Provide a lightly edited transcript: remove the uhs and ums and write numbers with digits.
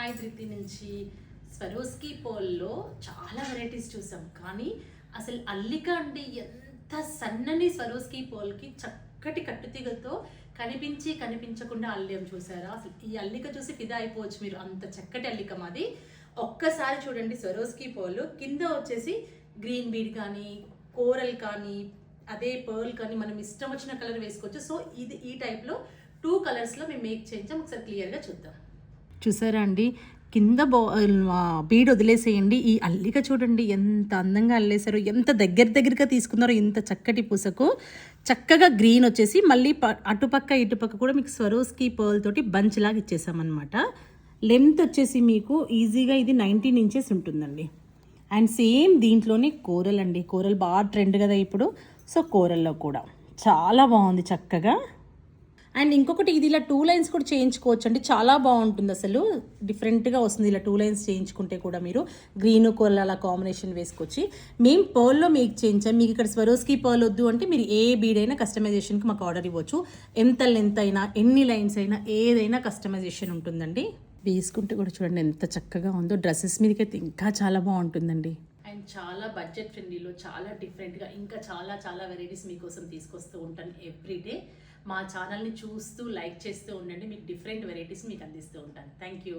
Hi ధృతి నుంచి. Swarovski పోల్లో చాలా వెరైటీస్ చూసాం, కానీ అసలు అల్లిక అంటే ఎంత సన్నని స్వరోస్కీ పోల్కి చక్కటి కట్టుతీగతో కనిపించకుండా అల్లేం చూసారా? అసలు ఈ అల్లిక చూసి ఫిదా అయిపోవచ్చు మీరు, అంత చక్కటి అల్లిక మాది. ఒక్కసారి చూడండి స్వరోస్కీ పోల్ కింద వచ్చేసి గ్రీన్ బీడ్ కానీ కోరల్ కానీ అదే పర్ల్ కానీ మనం ఇష్టం వచ్చిన కలర్ వేసుకోవచ్చు. సో ఇది ఈ టైప్లో 2 కలర్స్లో మేము మేక్ చేయించాం. ఒకసారి క్లియర్గా చూద్దాం. చూసారా అండి, కింద బీడ్ వదిలేసేయండి. ఈ అల్లిక చూడండి ఎంత అందంగా అల్లేశారో, ఎంత దగ్గరగా తీసుకున్నారో. ఇంత చక్కటి పూసకు చక్కగా గ్రీన్ వచ్చేసి మళ్ళీ అటుపక్క ఇటుపక్క కూడా మీకు స్వరోస్కీ పర్ల్ తోటి బంచ్ లాగా ఇచ్చేసామన్నమాట. లెంత్ వచ్చేసి మీకు ఈజీగా ఇది 19 ఇంచెస్ ఉంటుందండి. అండ్ సేమ్ దీంట్లోనే కోరల్ అండి, కోరల్ బాగా ట్రెండ్ కదా ఇప్పుడు. సో కోరల్లో కూడా చాలా బాగుంది చక్కగా. అండ్ ఇంకొకటి ఇది ఇలా 2 లైన్స్ కూడా చేయించుకోవచ్చు అండి, చాలా బాగుంటుంది. అసలు డిఫరెంట్గా వస్తుంది ఇలా 2 లైన్స్ చేయించుకుంటే కూడా. మీరు గ్రీన్ కోరల్ అలా కాంబినేషన్ వేసుకోవచ్చు. మేము పర్ల్లో మేక్ చేయించాం. మీకు ఇక్కడ స్వరోస్కీ పర్ల్ వద్దు అంటే మీరు ఏ బీడ్ అయినా కస్టమైజేషన్కి మాకు ఆర్డర్ ఇవ్వచ్చు. ఎంత లెంత్ అయినా ఎన్ని లైన్స్ అయినా ఏదైనా కస్టమైజేషన్ ఉంటుందండి. వేసుకుంటే కూడా చూడండి ఎంత చక్కగా ఉందో. డ్రెస్సెస్ మీదకైతే ఇంకా చాలా బాగుంటుందండి. అండ్ చాలా బడ్జెట్ ఫ్రెండ్లీలో చాలా డిఫరెంట్గా ఇంకా చాలా వెరైటీస్ మీకోసం తీసుకొస్తూ ఉంటాను ఎవ్రీడే. మా ఛానల్ని చూస్తూ లైక్ చేస్తూ ఉండండి, మీకు డిఫరెంట్ వెరైటీస్ మీకు అందిస్తూ ఉంటాను. Thank you.